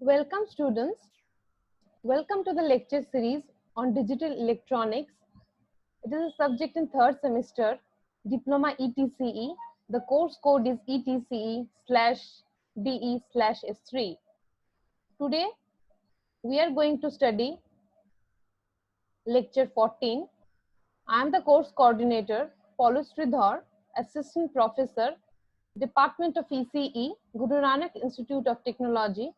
Welcome students. Welcome to the lecture series on digital electronics. It is a subject in third semester, Diploma ETCE. The course code is ETCE/DE/S3. Today we are going to study lecture 14. I am the course coordinator, Paulu Sridhar, Assistant Professor, Department of ECE, Guru Nanak Institute of Technology.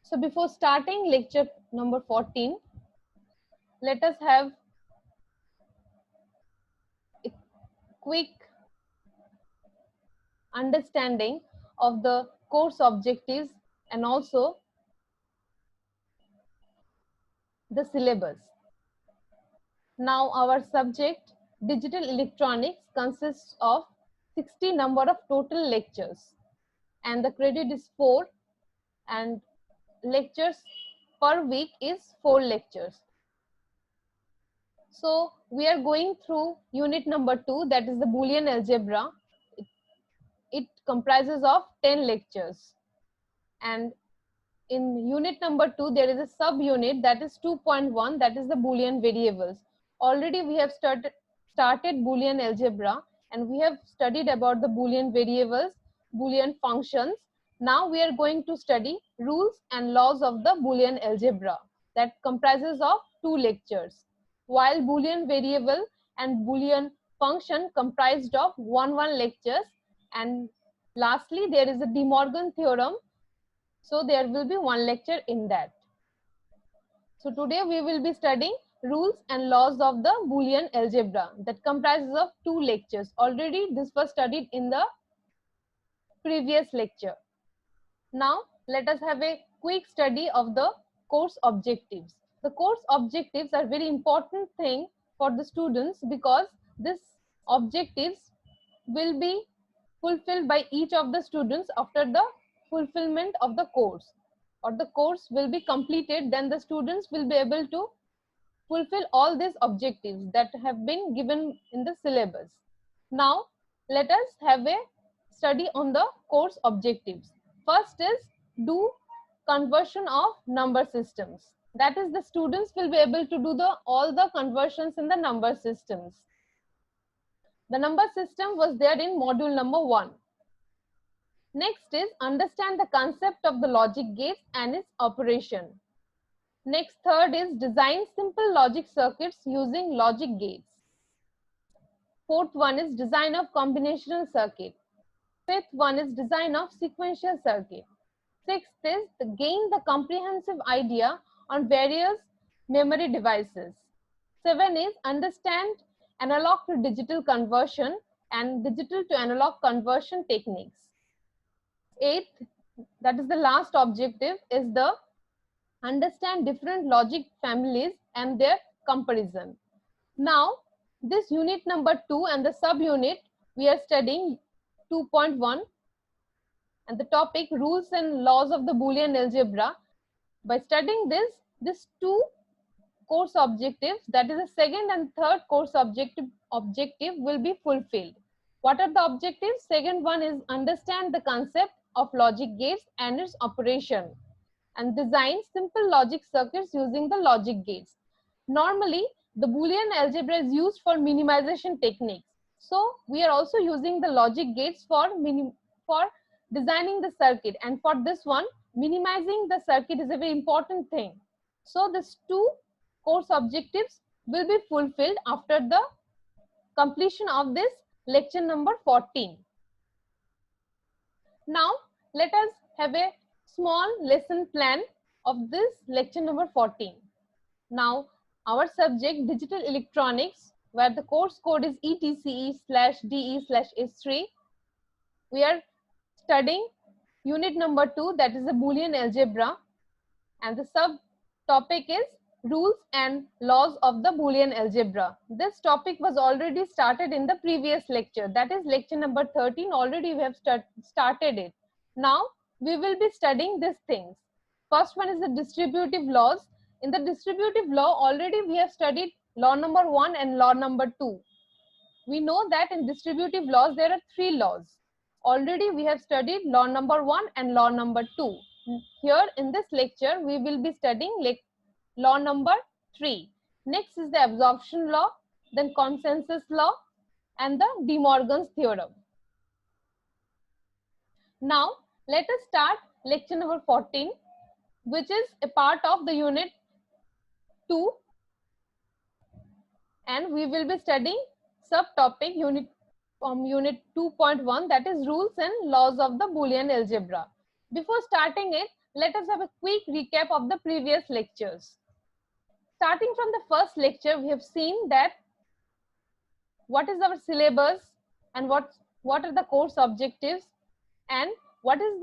So before starting lecture number 14, let us have a quick understanding of the course objectives and also the syllabus. Now our subject digital electronics consists of 60 number of total lectures and the credit is 4 and lectures per week is 4 lectures. So we are going through unit number 2, that is the Boolean algebra. It comprises of 10 lectures, and in unit number 2 there is a sub unit, that is 2.1, that is the Boolean variables. Already we have started Boolean algebra and we have studied about the Boolean variables, Boolean functions. Now we are going to study rules and laws of the Boolean algebra, that comprises of 2 lectures, while Boolean variable and Boolean function comprised of 1 lectures. And lastly there is a De Morgan theorem, so there will be 1 lecture in that. So today we will be studying rules and laws of the Boolean algebra, that comprises of 2 lectures. Already this was studied in the previous lecture. Now let us have a quick study of the course objectives. The course objectives are very important thing for the students because this objectives will be fulfilled by each of the students after the fulfillment of the course, or the course will be completed, then the students will be able to fulfill all these objectives that have been given in the syllabus. Now let us have a study on the course objectives. First is do conversion of number systems, that is the students will be able to do all the conversions in the number systems. The number system was there in module number 1. Next is understand the concept of the logic gates and its operation. Next, third is design simple logic circuits using logic gates. Fourth one is design of combinational circuit. Fifth one is design of sequential circuit. Sixth is gain the comprehensive idea on various memory devices. 7 is understand analog to digital conversion and digital to analog conversion techniques. 8th, that is the last objective, is the understand different logic families and their comparison. Now this unit number 2 and the subunit we are studying 2.1 and the topic rules and laws of the Boolean algebra. By studying this 2 course objectives, that is the second and third course objective will be fulfilled. What are the objectives? Second one is understand the concept of logic gates and its operation and design simple logic circuits using the logic gates. Normally the Boolean algebra is used for minimization techniques, so we are also using the logic gates for designing the circuit, and for this one minimizing the circuit is a very important thing. So these 2 course objectives will be fulfilled after the completion of this lecture number 14. Now let us have a small lesson plan of this lecture number 14. Now our subject digital electronics, where the course code is ETCE/DE/S3. We are studying unit number 2, that is the Boolean algebra, and the sub topic is rules and laws of the Boolean algebra. This topic was already started in the previous lecture, that is lecture number 13. Already we have started it. Now we will be studying these things. First one is the distributive laws. In the distributive law already we have studied law number 1 and law number 2. We know that in distributive laws there are 3 laws. Already we have studied law number 1 and law number 2. Here in this lecture, we will be studying law number 3. Next is the absorption law, then consensus law, and the De Morgan's theorem. Now, let us start lecture number 14, which is a part of the unit 2, and we will be studying subtopic unit 2.1, that is rules and laws of the Boolean algebra. Before starting it, let us have a quick recap of the previous lectures. Starting from the first lecture, we have seen that what is our syllabus and what are the course objectives, and what is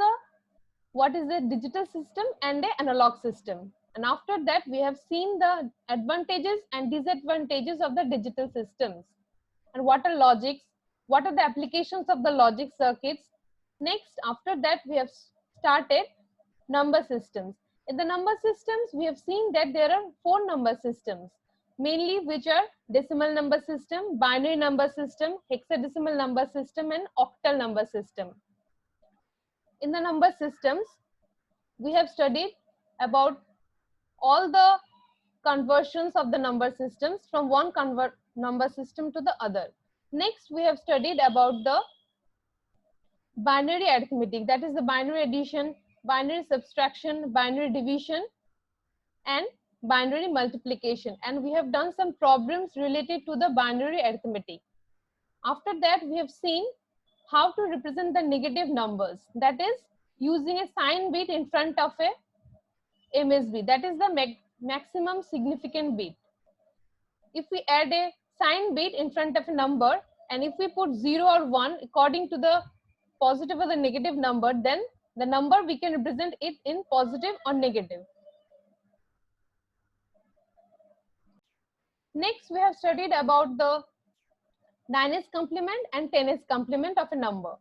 the digital system and the analog system. And after that, we have seen the advantages and disadvantages of the digital systems, and what are logics, what are the applications of the logic circuits. Next, after that, we have started number systems. In the number systems, we have seen that there are 4 number systems, mainly which are decimal number system, binary number system, hexadecimal number system, and octal number system. In the number systems, we have studied about all the conversions of the number systems from one number system to the other. Next, we have studied about the binary arithmetic, that is the binary addition, binary subtraction, binary division, and binary multiplication, and we have done some problems related to the binary arithmetic. After that, we have seen how to represent the negative numbers, that is using a sign bit in front of a MSB, that is the maximum significant bit. If we add a sign bit in front of a number, and if we put 0 or 1 according to the positive or the negative number, then the number we can represent it in positive or negative. Next, we have studied about the 9's complement and 10's complement of a number.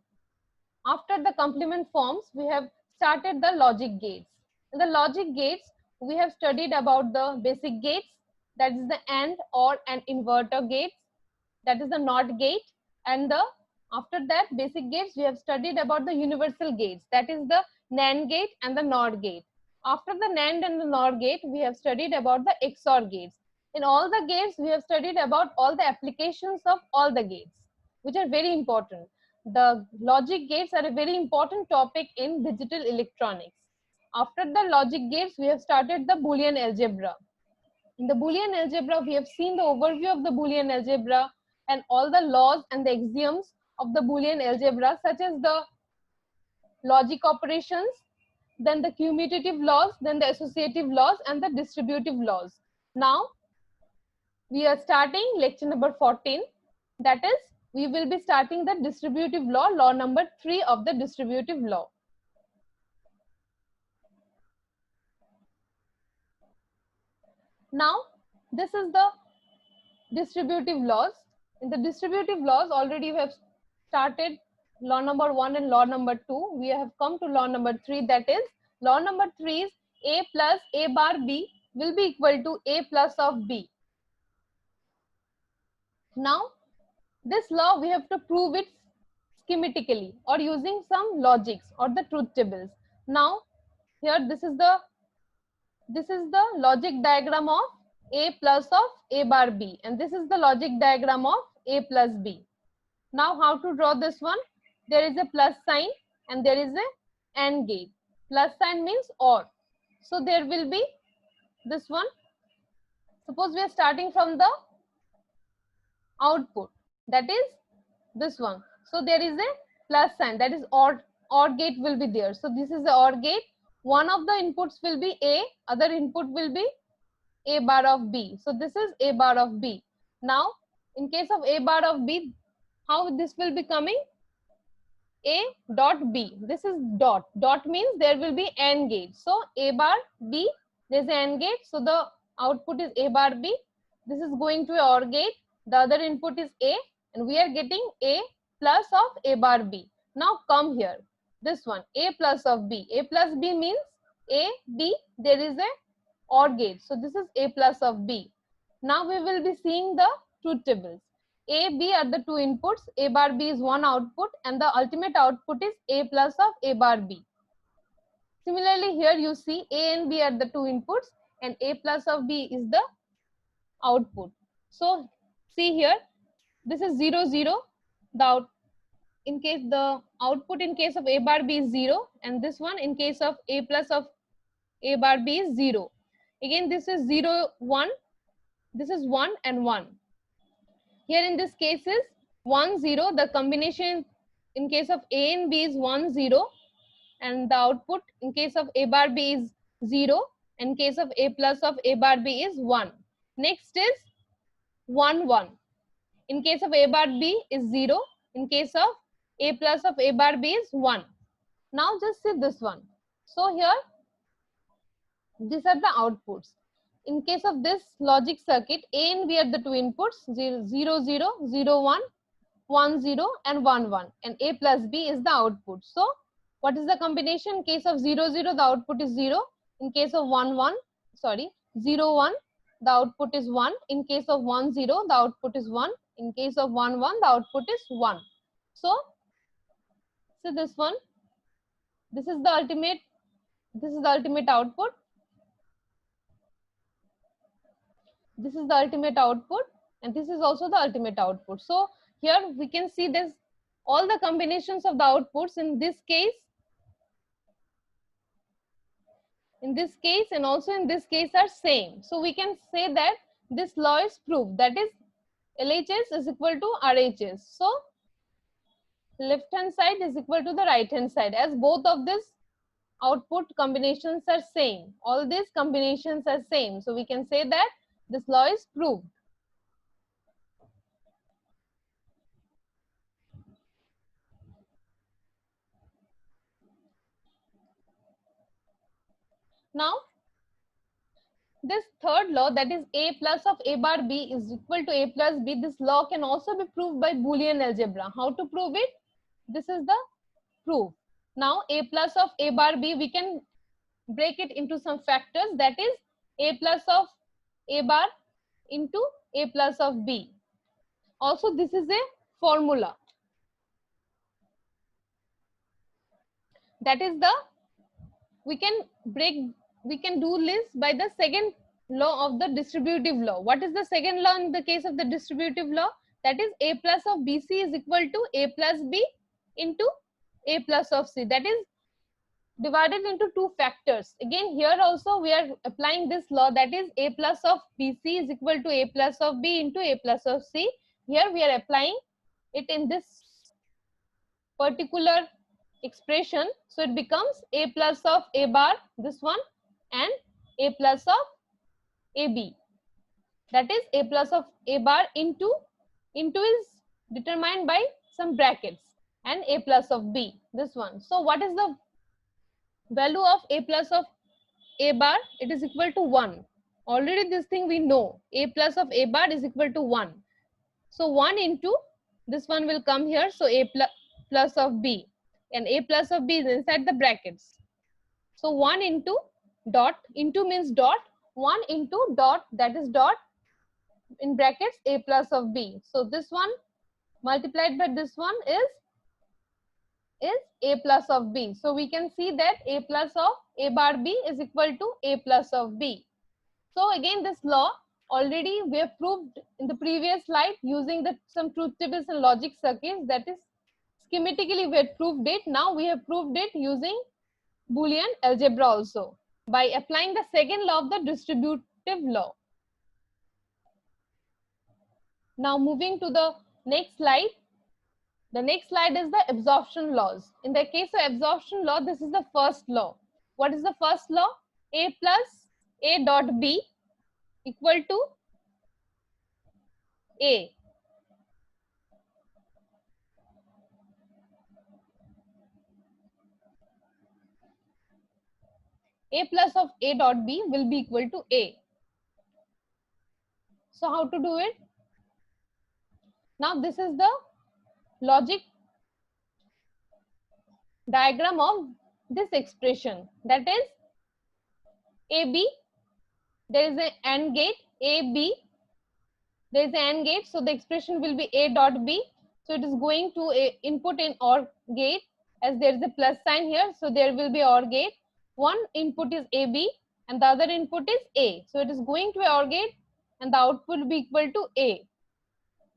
After the complement forms, we have started the logic gates. In the logic gates, we have studied about the basic gates, that is the AND, OR, and inverter gates, that is the NOT gate, and after that basic gates, we have studied about the universal gates, that is the NAND gate and the NOR gate. After the NAND and the NOR gate, we have studied about the XOR gates. In all the gates, we have studied about all the applications of all the gates, which are very important. The logic gates are a very important topic in digital electronics. After the logic gates, we have started the Boolean algebra. In the Boolean algebra, we have seen the overview of the Boolean algebra and all the laws and the axioms of the Boolean algebra, such as the logic operations, then the commutative laws, then the associative laws, and the distributive laws. Now, we are starting lecture number 14, that is, we will be starting the distributive law, law number 3 of the distributive law. Now, this is the distributive laws. In the distributive laws, already we have started law number 1 and law number 2. We have come to law number 3, that is, law number 3 is A plus A bar B will be equal to A plus of B. Now, this law we have to prove it schematically or using some logics or the truth tables. Now, here this is the logic diagram of A plus of A bar B, and this is the logic diagram of A plus B. Now, how to draw this one? There is a plus sign and there is a AND gate. Plus sign means OR. So there will be this one. Suppose we are starting from the output, that is this one. So there is a plus sign, that is OR gate will be there. So this is the OR gate. One of the inputs will be A, other input will be A bar of B. So this is A bar of B. Now, in case of A bar of B, how this will be coming? A dot B. This is dot. Dot means there will be AND gate. So A bar B, there is an AND gate. So the output is A bar B. This is going to a OR gate. The other input is A, and we are getting A plus of A bar B. Now come here. This one, A plus of B. A plus B means A, B, there is a OR gate. So this is A plus of B. Now we will be seeing the truth tables. A, B are the two inputs, A bar B is one output, and the ultimate output is A plus of A bar B. Similarly, here you see A and B are the two inputs, and A plus of B is the output. So see here, this is 0, 0. In case the output in case of A bar B is 0, and this one in case of A plus of A bar B is 0. Again, this is 0, 1. This is 1 and 1. Here in this case is 1, 0. The combination in case of A and B is 1, 0. And the output in case of A bar B is 0. In case of A plus of A bar B is 1. Next is 1, 1. In case of A bar B is 0. In case of A plus of A bar B is 1. Now just see this one. So here, these are the outputs. In case of this logic circuit, A and B are the two inputs, 0, 0, 0, 0, 1, 1, 0 and 1, 1. And A plus B is the output. So what is the combination? In case of 0, 0, the output is 0. In case of 0, 1, the output is 1. In case of 1, 0, the output is 1. In case of 1, 1, the output is 1. So this one, this is the ultimate output. This is the ultimate output, and this is also the ultimate output. So here we can see this, all the combinations of the outputs in this case and also in this case are same. So we can say that this law is proved, that is LHS is equal to RHS. So left hand side is equal to the right hand side, as both of these output combinations are same. All these combinations are same. So we can say that this law is proved. Now this third law, that is A plus of A bar B is equal to A plus B, this law can also be proved by Boolean algebra. How to prove it? This is the proof. Now A plus of A bar B, we can break it into some factors, that is A plus of A bar into A plus of B. Also this is a formula, that is the, we can do this by the second law of the distributive law. What is the second law in the case of the distributive law? That is A plus of BC is equal to A plus B into A plus of C. That is divided into two factors. Again, here also we are applying this law, that is A plus of BC is equal to A plus of B into A plus of C. Here we are applying it in this particular expression. So it becomes A plus of A bar, this one, and A plus of AB. That is A plus of A bar into is determined by some brackets, and A plus of B, this one. So what is the value of A plus of A bar? It is equal to 1. Already this thing we know, A plus of A bar is equal to 1. So 1 into this one will come here, so A plus of B, and A plus of B is inside the brackets. So 1 into dot, into means dot, 1 into dot, that is dot, in brackets A plus of B. So this one multiplied by this one is A plus of B. So we can see that A plus of A bar B is equal to A plus of B. So again, this law already we have proved in the previous slide using some truth tables and logic circuits, that is schematically we had proved it. Now we have proved it using Boolean algebra also by applying the second law of the distributive law. Now moving to the next slide. The next slide is the absorption laws. In the case of absorption law, this is the first law. What is the first law? A plus A dot B equal to A. A plus of A dot B will be equal to A. So how to do it? Now this is the logic diagram of this expression, that is AB, there is an AND gate AB, there is an AND gate, so the expression will be A dot B. So it is going to input in OR gate, as there is a plus sign here, so there will be OR gate. One input is AB and the other input is A. So it is going to OR gate and the output will be equal to A.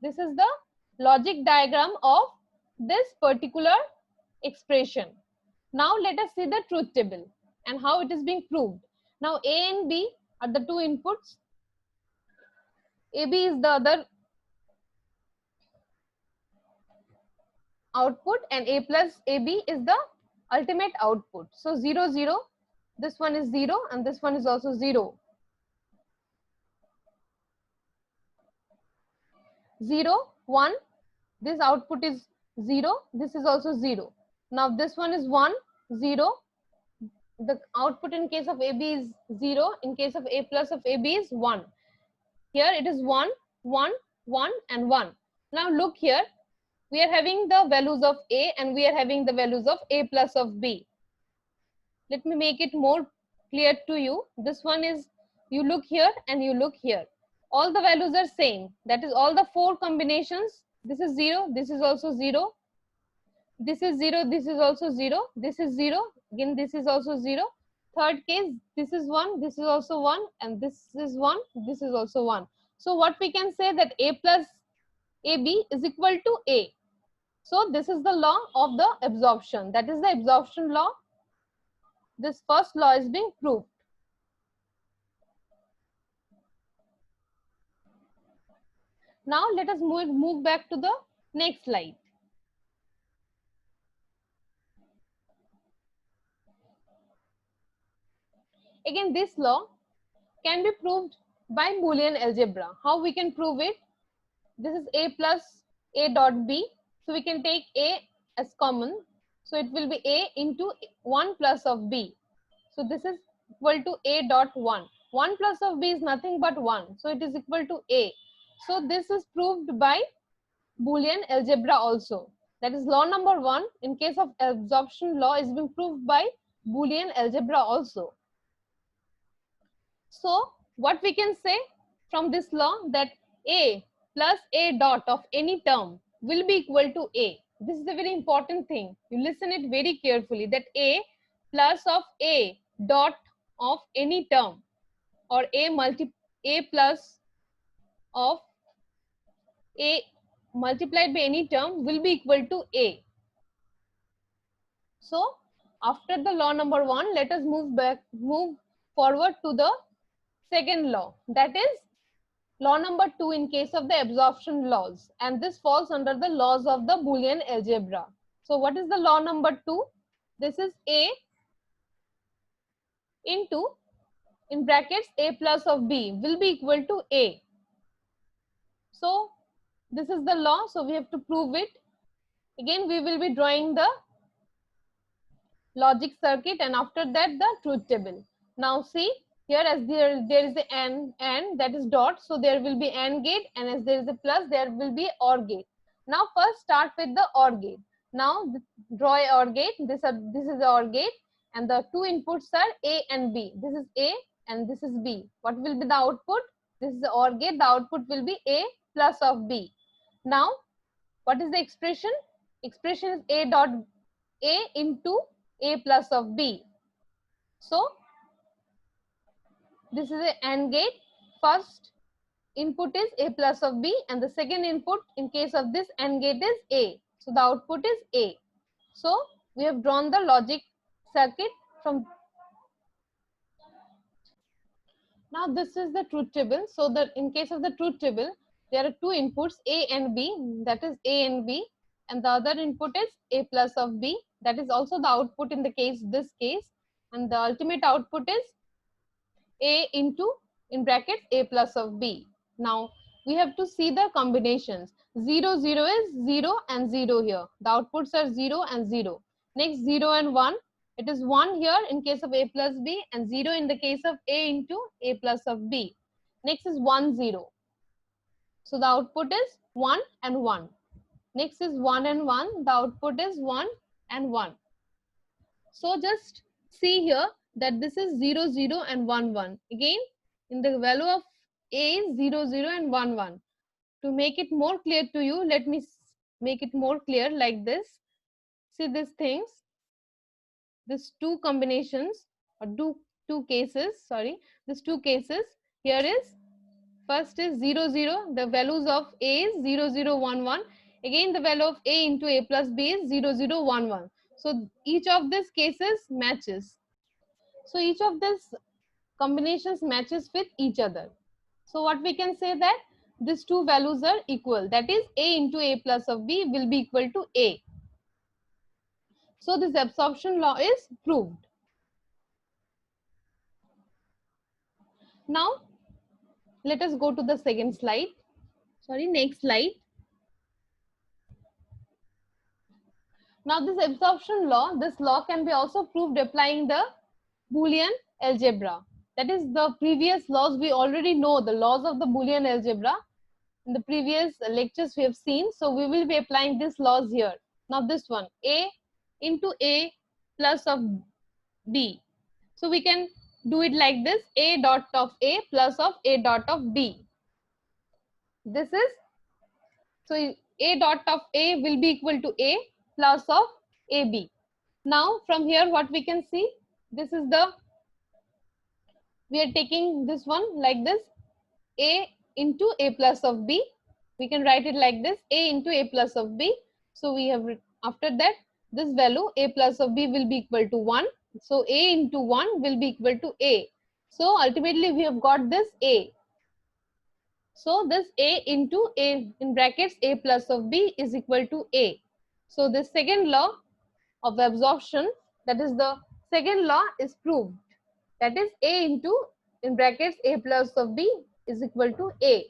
This is the logic diagram of this particular expression. Now let us see the truth table and how it is being proved. Now A and B are the two inputs. AB is the other output and A plus AB is the ultimate output. So 0, 0, this one is 0 and this one is also 0. 0, 1, this output is 0, this is also 0. Now this one is 1, 0. The output in case of AB is 0, in case of A plus of AB is 1. Here it is 1, 1, 1 and 1. Now look here, we are having the values of A and we are having the values of A plus of B. Let me make it more clear to you. This one is, you look here and you look here. All the values are same. That is all the four combinations. This is 0, this is also 0. This is 0, this is also 0. This is 0, again this is also 0. Third case, this is 1, this is also 1 and this is 1, this is also 1. So what we can say that A plus AB is equal to A. So this is the law of the absorption. That is the absorption law. This first law is being proved. Now let us move back to the next slide. Again, this law can be proved by Boolean algebra. How we can prove it? This is A plus A dot B. So we can take A as common. So it will be A into 1 plus of B. So this is equal to A dot 1. 1 plus of B is nothing but 1. So it is equal to A. So this is proved by Boolean algebra also. That is law number 1 in case of absorption law is being proved by Boolean algebra also. So what we can say from this law, that A plus A dot of any term will be equal to A. This is a very important thing. You listen it very carefully, that A plus of A dot of any term, or A plus of A multiplied by any term will be equal to A. So after the law number 1, let us move forward to the second law, that is law number 2 in case of the absorption laws, and this falls under the laws of the Boolean algebra. So what is the law number 2? This is A into, in brackets, A plus of B will be equal to A. So this is the law, so we have to prove it. Again, we will be drawing the logic circuit and after that the truth table. Now see, here as there is the and that is dot, so there will be AND gate, and as there is a plus, there will be OR gate. Now first start with the OR gate. Now draw a OR gate. This is the OR gate and the two inputs are A and B. This is A and this is B. What will be the output? This is the OR gate. The output will be A plus of B. Now what is the expression? Expression is A dot A into A plus of B. So this is a AND gate. First input is A plus of B and the second input in case of this AND gate is A. So the output is A. So we have drawn the logic circuit from. Now this is the truth table. So that in case of the truth table, there are two inputs A and B, that is A and B, and the other input is A plus of B, that is also the output in the this case, and the ultimate output is A into, in brackets, A plus of B. Now we have to see the combinations. 0, 0 is 0 and 0 here. The outputs are 0 and 0. Next 0 and 1. It is 1 here in case of A plus B and 0 in the case of A into A plus of B. Next is 1, 0. So the output is 1 and 1. Next is 1 and 1. The output is 1 and 1. So just see here that this is 0, 0 and 1, 1. Again, in the value of A is 0, 0 and 1, 1. To make it more clear to you, let me make it more clear like this. See these things, these two combinations or two cases, sorry, these two cases. Here is first is 0 0, the values of a is 0 0 1 1. Again the value of a into a plus b is 0 0 1 1. So each of these cases matches. So each of these combinations matches with each other. So what we can say that these two values are equal, that is a into a plus of b will be equal to a. So this absorption law is proved. Now let us go to the second slide, sorry, next slide. Now this absorption law, this law can be also proved applying the Boolean algebra. That is the previous laws we already know, the laws of the Boolean algebra. In the previous lectures we have seen, so we will be applying these laws here. Now this one, a into a plus of b. So we can do it like this, a dot of a plus of a dot of b. This is, so a dot of a will be equal to a plus of ab. Now from here what we can see, this is the, we are taking this one like this, a into a plus of b. We can write it like this, a into a plus of b. So we have, after that this value a plus of b will be equal to 1. So a into 1 will be equal to a. So ultimately we have got this a. So this a into a in brackets a plus of b is equal to a. So the second law of absorption, that is the second law, is proved. That is a into in brackets a plus of b is equal to a.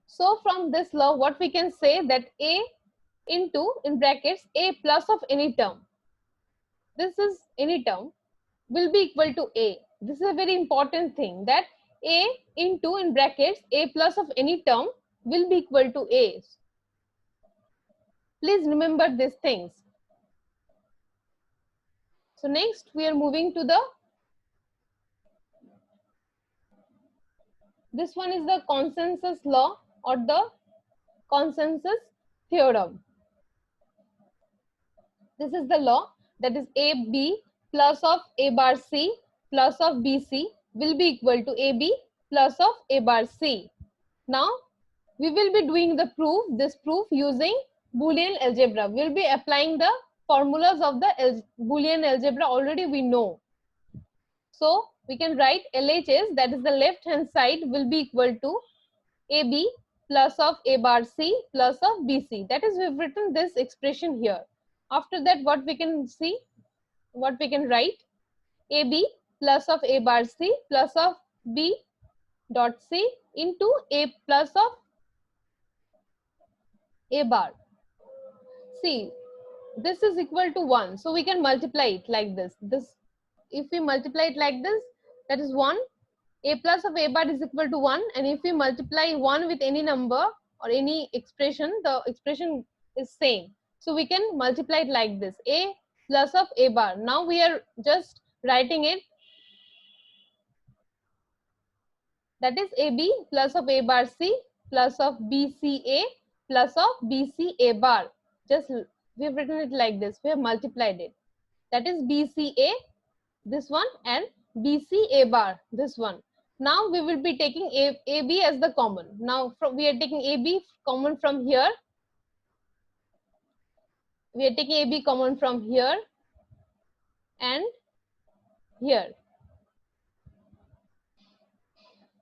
So from this law what we can say that a into in brackets a plus of any term, this is any term, will be equal to a. This is a very important thing, that a into in brackets a plus of any term will be equal to a. Please remember these things. So next we are moving to the, this one is the consensus law or the consensus theorem. This is the law, that is ab plus of a bar c plus of bc will be equal to ab plus of a bar c. Now we will be doing the proof, this proof using Boolean algebra. We will be applying the formulas of the Boolean algebra already we know. So we can write LHS, that is the left hand side, will be equal to AB plus of A bar C plus of BC. That is, we have written this expression here. After that what we can see, what we can write, AB plus of A bar C plus of B dot C into A plus of A bar. See, this is equal to 1. So we can multiply it like this. This, if we multiply it like this, that is 1. A plus of a bar is equal to 1, and if we multiply 1 with any number or any expression, the expression is same. So we can multiply it like this, a plus of a bar. Now we are just writing it, that is ab plus of a bar c plus of bca plus of bca bar. Just we have written it like this, we have multiplied it. That is bca, this one, and bca bar, this one. Now we will be taking AB as the common. Now we are taking AB common from here. We are taking AB common from here and here.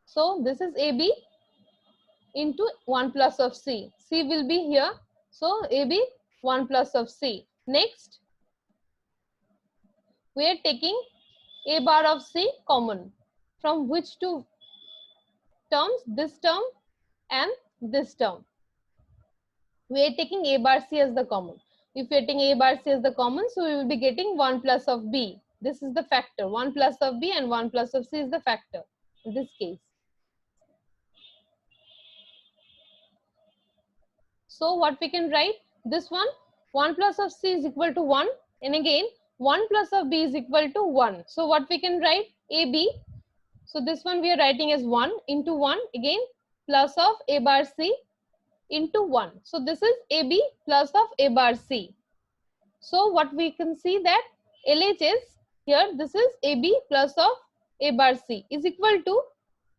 So this is AB into 1 plus of C. C will be here. So AB 1 plus of C. Next, we are taking A bar of C common. From which two terms? This term and this term. We are taking A bar C as the common. If we are taking A bar C as the common, so we will be getting 1 plus of B. This is the factor. 1 plus of B and 1 plus of C is the factor in this case. So what we can write? This one, 1 plus of C is equal to 1. And again, 1 plus of B is equal to 1. So what we can write? AB. So this one we are writing as 1 into 1. Again, plus of A bar C into 1. So this is AB plus of A bar C. So what we can see that LHS here, this is AB plus of A bar C is equal to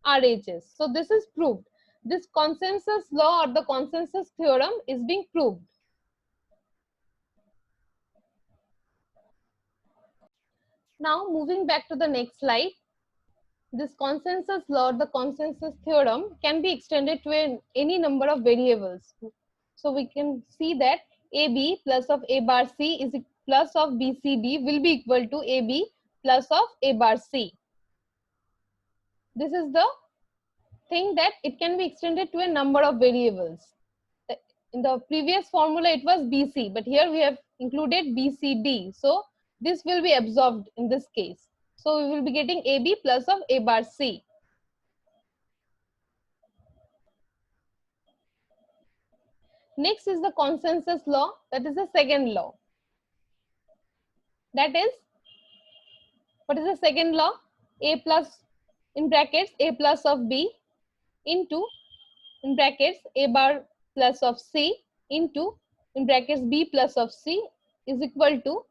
RHS. So this is proved. This consensus law or the consensus theorem is being proved. Now moving back to the next slide. This consensus law, the consensus theorem can be extended to any number of variables. So we can see that AB plus of A bar C is plus of BCD will be equal to AB plus of A bar C. This is the thing that it can be extended to a number of variables. In the previous formula it was BC, but here we have included BCD. So this will be absorbed in this case. So we will be getting AB plus of A bar C. Next is the consensus law, that is the second law. That is, what is the second law? A plus, in brackets, A plus of B into, in brackets, A bar plus of C into, in brackets, B plus of C is equal to,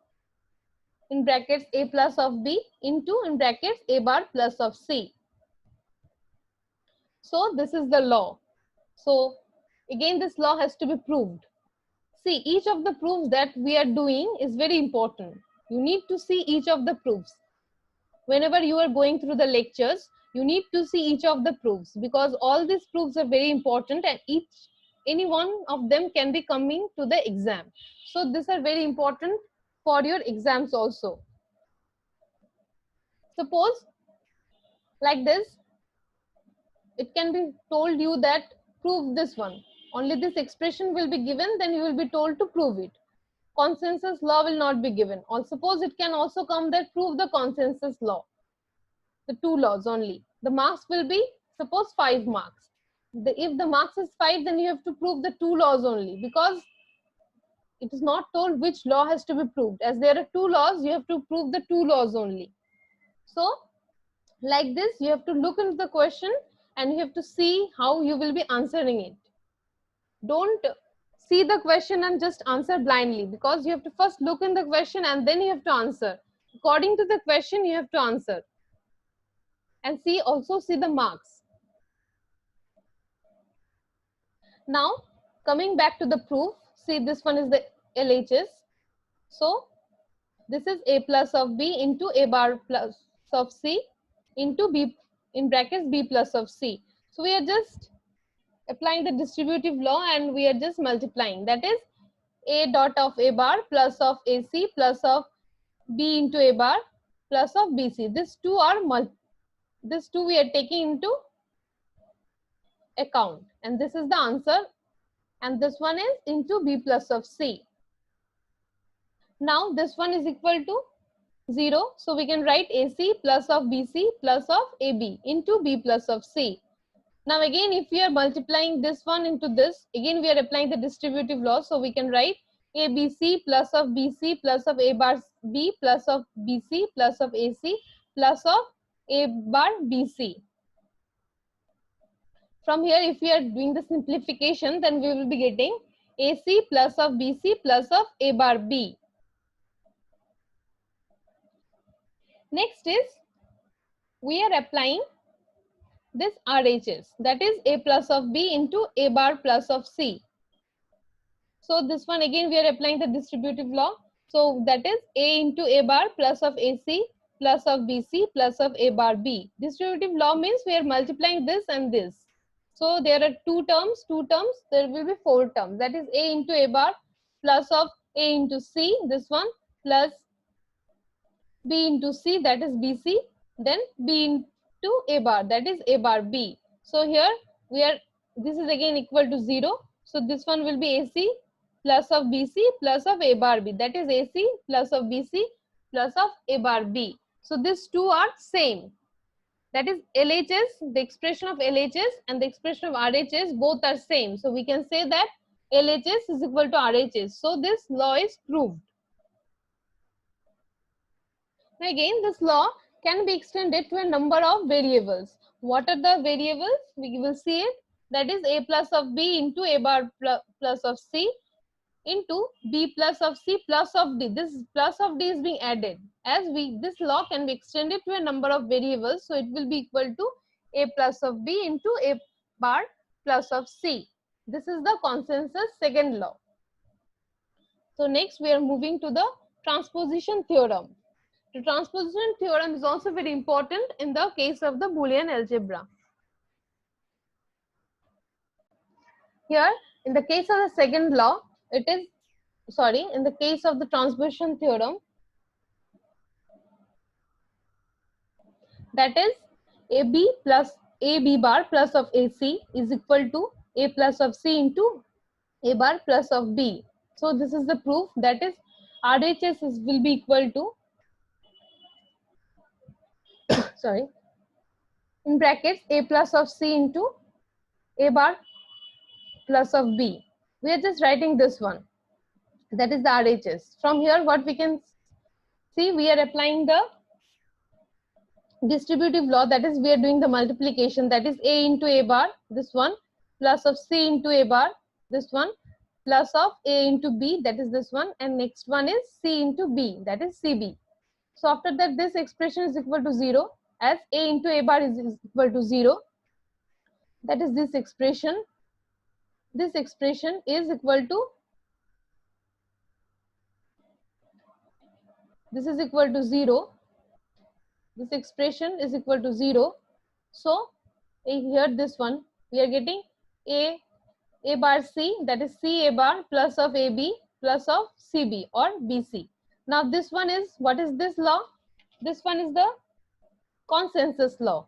in brackets, A plus of B into, in brackets, A bar plus of C. So this is the law. So again, this law has to be proved. See, each of the proofs that we are doing is very important. You need to see each of the proofs. Whenever you are going through the lectures, you need to see each of the proofs, because all these proofs are very important and any one of them can be coming to the exam. So these are very important for your exams also. Suppose like this, it can be told you that prove this one. Only this expression will be given, then you will be told to prove it. Consensus law will not be given. Or suppose it can also come that prove the consensus law. The two laws only. The marks will be, suppose 5 marks. If the marks is 5, then you have to prove the 2 laws only, because it is not told which law has to be proved. As there are 2 laws, you have to prove the 2 laws only. So like this, you have to look into the question and you have to see how you will be answering it. Don't see the question and just answer blindly, because you have to first look in the question and then you have to answer. According to the question, you have to answer. And also see the marks. Now coming back to the proof, see this one is the LHS. So this is A plus of B into A bar plus of C into B, in brackets, B plus of C. So we are just applying the distributive law and we are just multiplying. That is A dot of A bar plus of AC plus of B into A bar plus of BC. These two we are taking into account, and this is the answer, and this one is into B plus of C. Now this one is equal to 0, so we can write AC plus of BC plus of AB into B plus of C. Now again, if we are multiplying this one into this, again we are applying the distributive law, so we can write ABC plus of BC plus of A bar B plus of BC plus of AC plus of A bar BC. From here, if we are doing the simplification, then we will be getting AC plus of BC plus of A bar B. Next is, we are applying this RHS, that is A plus of B into A bar plus of C. So this one again we are applying the distributive law. So that is A into A bar plus of AC plus of BC plus of A bar B. Distributive law means we are multiplying this and this. So there are two terms, there will be 4 terms. That is A into A bar plus of A into C, this one, plus B into C, that is BC, then B into A bar, that is A bar B. So here this is again equal to 0. So this one will be AC plus of BC plus of A bar B, that is AC plus of BC plus of A bar B. So these two are same. That is LHS, the expression of LHS and the expression of RHS both are same. So we can say that LHS is equal to RHS. So this law is proved. Now again, this law can be extended to a number of variables. What are the variables? We will see it. that is a plus of b into a bar plus of c into b plus of c plus of d. This plus of d is being added. As this law can be extended to a number of variables, so it will be equal to a plus of b into a bar plus of c. This is the consensus second law. So next we are moving to the transposition theorem. The transposition theorem is also very important in the case of the Boolean algebra. Here, in the case of the second law, in the case of the transposition theorem, that is AB plus AB bar plus of AC is equal to A plus of C into A bar plus of B. So this is the proof, that is RHS will be equal to sorry, in brackets A plus of C into A bar plus of B. We are just writing this one, that is the RHS. From here what we can see, we are applying the distributive law, that is we are doing the multiplication, that is A into A bar, this one, plus of C into A bar, this one, plus of A into B, that is this one, and next one is C into B, that is CB. So after that this expression is equal to 0, as A into A bar is equal to 0, that is this expression is equal to, this is equal to 0, this expression is equal to 0. So here this one we are getting A bar C, that is C A bar plus of AB plus of CB or BC. Now this one is, what is this law? This one is the consensus law.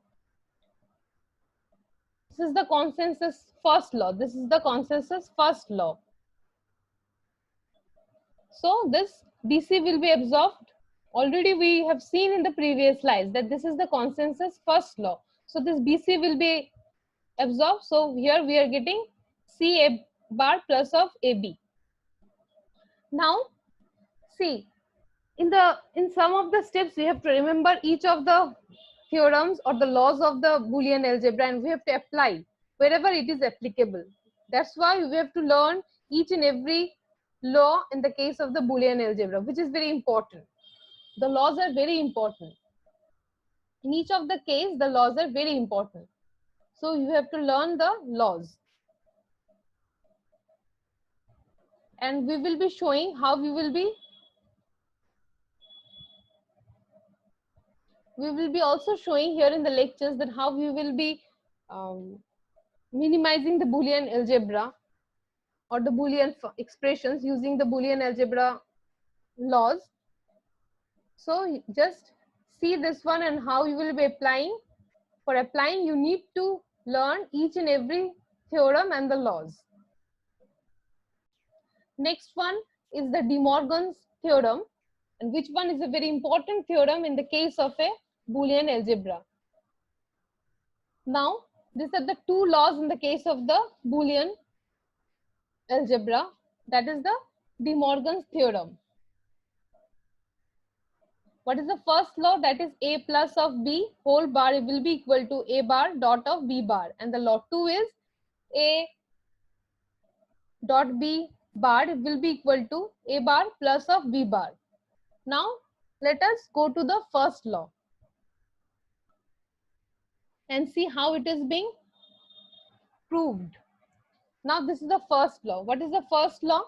This is the consensus first law. This is the consensus first law. So this BC will be absorbed. Already we have seen in the previous slides that this is the consensus first law. So this BC will be absorbed. So here we are getting C A bar plus of AB. Now see, in some of the steps we have to remember each of the theorems or the laws of the Boolean algebra, and we have to apply wherever it is applicable. That's why we have to learn each and every law in the case of the Boolean algebra, which is very important. The laws are very important. In each of the case, the laws are very important. So you have to learn the laws. And we will be showing how we will be also showing here in the lectures that how we will be minimizing the Boolean algebra or the Boolean expressions using the Boolean algebra laws. So just see this one and how you will be applying. For applying, you need to learn each and every theorem and the laws. Next one is the De Morgan's theorem, and which one is a very important theorem in the case of a Boolean algebra. Now, these are the two laws in the case of the Boolean algebra, that is the De Morgan's theorem. What is the first law? That is A plus of B whole bar will be equal to A bar dot of B bar, and the law 2 is A dot B bar will be equal to A bar plus of B bar. Now let us go to the first law and see how it is being proved. Now this is the first law. What is the first law?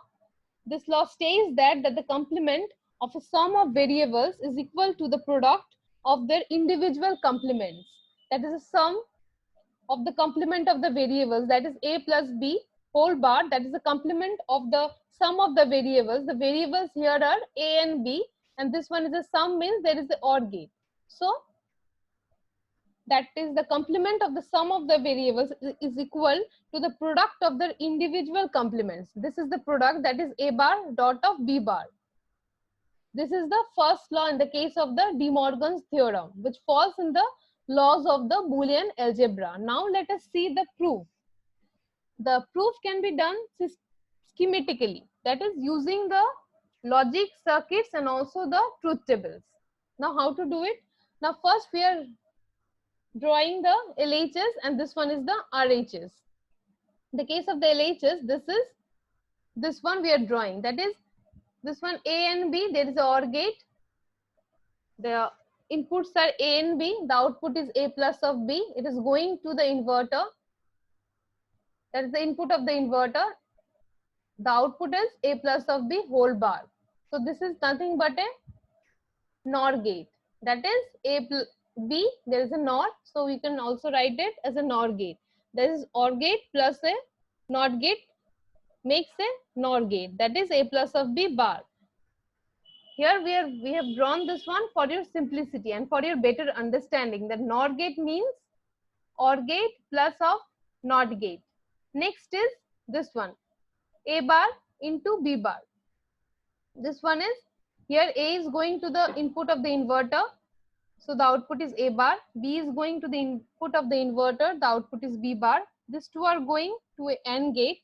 This law states that the complement of a sum of variables is equal to the product of their individual complements. That is a sum of the complement of the variables, that is A plus B whole bar, that is the complement of the sum of the variables. The variables here are A and B, and this one is a sum, means there is the OR gate. So that is the complement of the sum of the variables is equal to the product of the individual complements. This is the product, that is A bar dot of B bar. This is the first law in the case of the De Morgan's theorem, which falls in the laws of the Boolean algebra. Now let us see the proof. The proof can be done schematically, that is using the logic circuits and also the truth tables. Now how to do it? Now first we are drawing the LHS and this one is the RHS. In the case of the LHS, this one we are drawing. That is this one A and B. There is a OR gate. The inputs are A and B. The output is A plus of B. It is going to the inverter. That is the input of the inverter. The output is A plus of B whole bar. So this is nothing but a NOR gate. That is B, there is a NOR. So we can also write it as a NOR gate. There is OR gate plus a NOT gate makes a NOR gate. That is A plus of B bar. Here we have drawn this one for your simplicity and for your better understanding that NOR gate means OR gate plus of NOT gate. Next is this one, A bar into B bar. This one is, here A is going to the input of the inverter. So the output is A bar. B is going to the input of the inverter. The output is B bar. These two are going to an AND gate.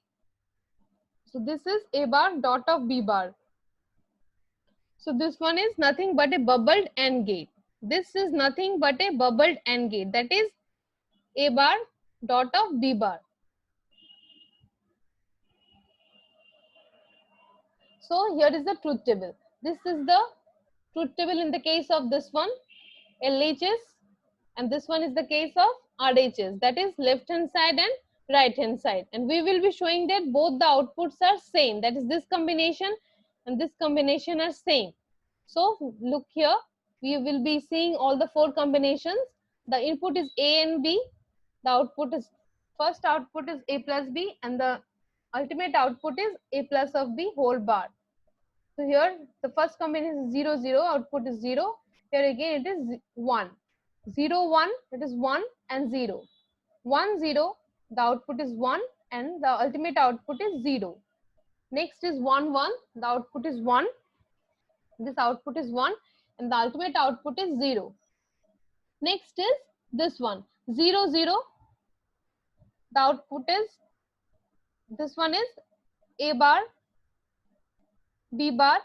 So this is A bar dot of B bar. So this one is nothing but a bubbled AND gate. This is nothing but a bubbled AND gate. That is A bar dot of B bar. So here is the truth table. This is the truth table in the case of this one, LHS, and this one is the case of RHS, that is left hand side and right hand side. And we will be showing that both the outputs are same, that is this combination and this combination are same. So look here, we will be seeing all the four combinations. The input is A and B, the output is, first output is A plus B, and the ultimate output is A plus of B whole bar. So here the first combination is 0 0, output is 0. Here again it is 1. 0 1, it is 1 and 0. 1 0, the output is 1 and the ultimate output is 0. Next is 1 1, the output is 1. This output is 1 and the ultimate output is 0. Next is this one, 0 0, the output is, this one is A bar B bar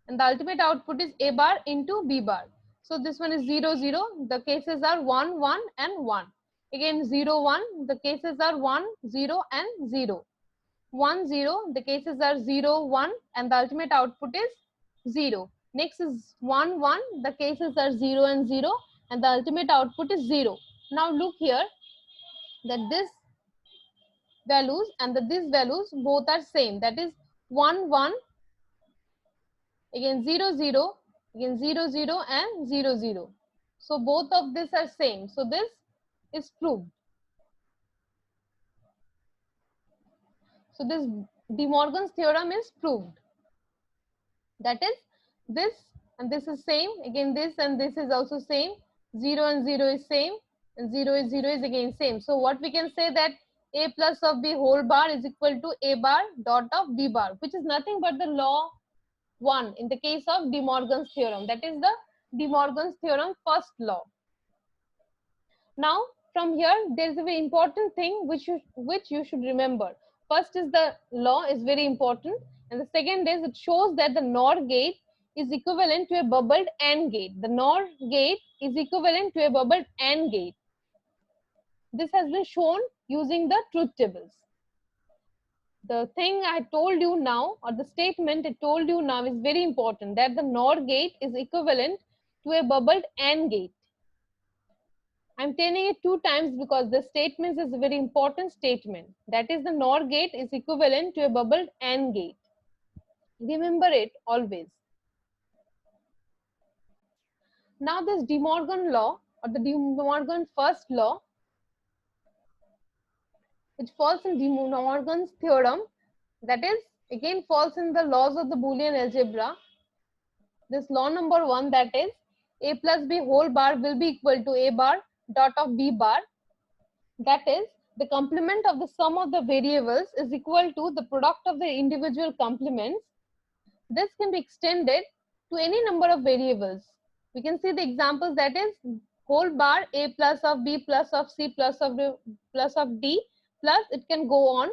and the ultimate output is A bar into B bar. So this one is 0 0, the cases are 1 1 and 1. Again 0 1, the cases are 1 0 and 0. 1 0, the cases are 0 1 and the ultimate output is 0. Next is 1 1, the cases are 0 and 0 and the ultimate output is 0. Now look here that this values and these values both are same, that is 1 1, again 0 0, again 0 0 and 0 0. So both of these are same. So this is proved. So this De Morgan's theorem is proved. That is this and this is same, again this and this is also same, 0 and 0 is same and 0 is again same. So what we can say that A plus of B whole bar is equal to A bar dot of B bar, which is nothing but the law 1 in the case of De Morgan's theorem. That is the De Morgan's theorem first law. Now from here there is a very important thing which you should remember. First is the law is very important, and the second is it shows that the NOR gate is equivalent to a bubbled AND gate. The NOR gate is equivalent to a bubbled AND gate. This has been shown using the truth tables. The thing I told you now, or the statement I told you now, is very important, that the NOR gate is equivalent to a bubbled AND gate. I'm telling it 2 times because the statement is a very important statement. That is, the NOR gate is equivalent to a bubbled AND gate. Remember it always. Now this De Morgan law, or the De Morgan first law, which falls in De Morgan's theorem, that is again falls in the laws of the Boolean algebra. This law number 1, that is A plus B whole bar will be equal to A bar dot of B bar. That is, the complement of the sum of the variables is equal to the product of the individual complements. This can be extended to any number of variables. We can see the examples, that is whole bar A plus of B plus of C plus of D, plus it can go on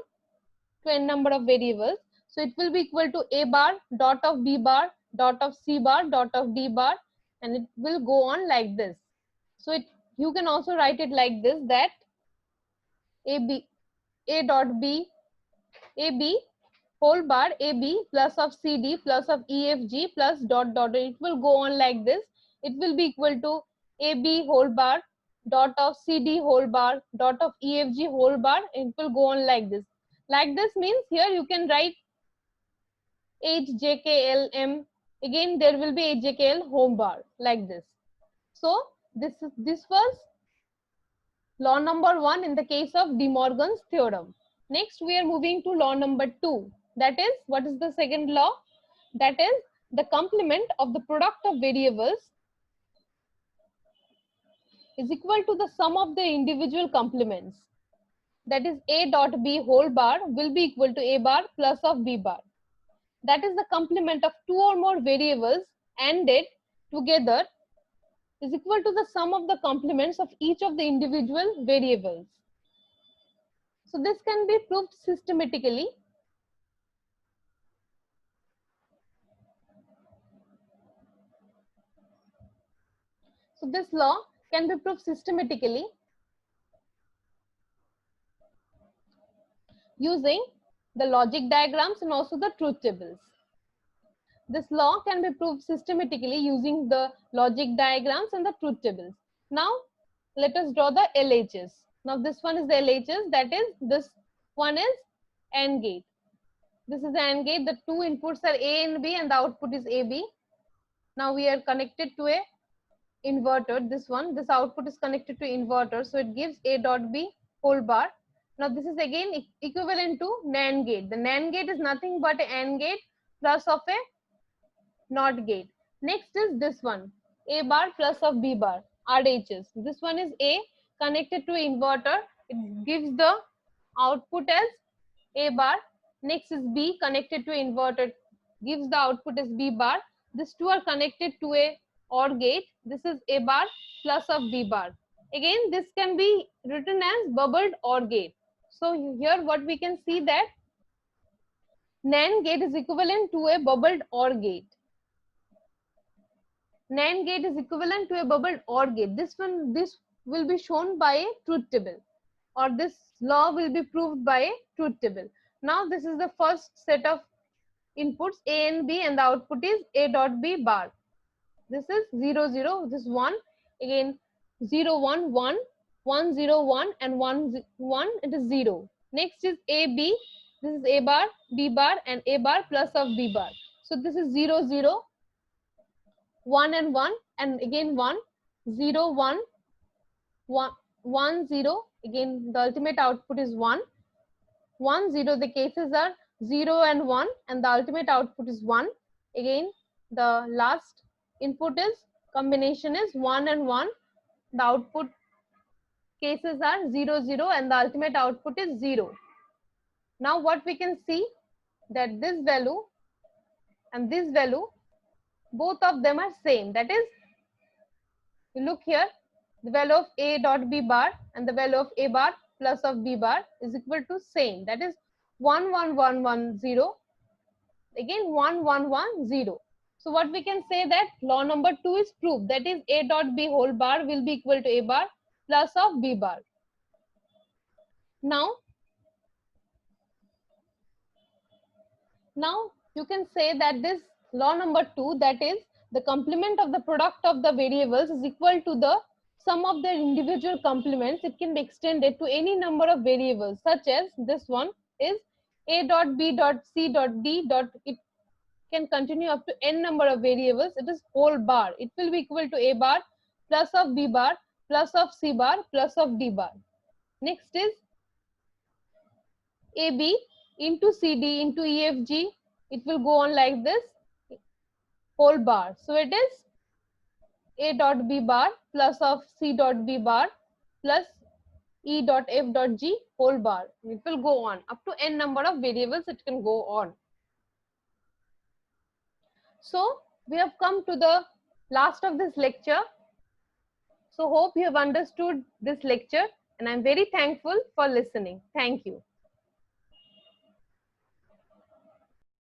to n number of variables. So it will be equal to A bar dot of B bar dot of C bar dot of D bar, and it will go on like this. So you can also write it like this, that A dot B AB whole bar AB plus of CD plus of EFG plus dot dot. It will go on like this. It will be equal to AB whole bar dot of CD whole bar dot of EFG whole bar. It will go on like this. Like this means here you can write HJKLM. Again there will be HJKL home bar like this. So this was law number 1 in the case of De Morgan's theorem. Next we are moving to law number 2. That is, what is the second law? That is, the complement of the product of variables is equal to the sum of the individual complements. That is, A dot B whole bar will be equal to A bar plus of B bar. That is, the complement of 2 or more variables ANDed together is equal to the sum of the complements of each of the individual variables. So this can be proved systematically. So this law can be proved systematically using the logic diagrams and also the truth tables. This law can be proved systematically using the logic diagrams and the truth tables. Now let us draw the LHS. Now this one is the LHS, that is, this one is AND gate. This is the AND gate. The two inputs are A and B and the output is AB. Now we are connected to a inverter. This output is connected to inverter, so it gives A dot B whole bar. Now this is again equivalent to NAND gate. The NAND gate is nothing but an AND gate plus of a NOT gate. Next is this one, A bar plus of B bar, RHS. This one is A connected to inverter. It gives the output as A bar. Next is B connected to inverter, gives the output as B bar. These two are connected to a OR gate. This is A bar plus of B bar. Again, this can be written as bubbled OR gate. So here what we can see that NAND gate is equivalent to a bubbled OR gate. NAND gate is equivalent to a bubbled OR gate. This will be shown by a truth table, or this law will be proved by a truth table. Now this is the first set of inputs A and B, and the output is A dot B bar. This is 0 0, this is 1, again 0 1 1, 1 0 1 and 1 1, it is 0. Next is AB, this is A bar, B bar and A bar plus of B bar. So this is 0 0, 1 and 1 and again 1, 0 1, 1 0, again the ultimate output is 1, 1 0, the cases are 0 and 1 and the ultimate output is 1. Again the last input is combination is 1 and 1, the output cases are 0 0 and the ultimate output is 0. Now what we can see that this value and this value, both of them are same. That is, you look here, the value of A dot B bar and the value of A bar plus of B bar is equal to same. That is 1 1 1 1 0, again 1 1 1 0. So what we can say that law number 2 is proved. That is, A dot B whole bar will be equal to A bar plus of B bar. Now you can say that this law number 2, that is, the complement of the product of the variables is equal to the sum of their individual complements. It can be extended to any number of variables, such as this one is A dot B dot C dot D dot, it can continue up to n number of variables. It is whole bar. It will be equal to A bar plus of B bar plus of C bar plus of D bar. Next is AB into CD into EFG. It will go on like this, whole bar. So it is A dot B bar plus of C dot B bar plus E dot F dot G whole bar. It will go on up to n number of variables. It can go on. So we have come to the last of this lecture. So hope you have understood this lecture, and I'm very thankful for listening. Thank you.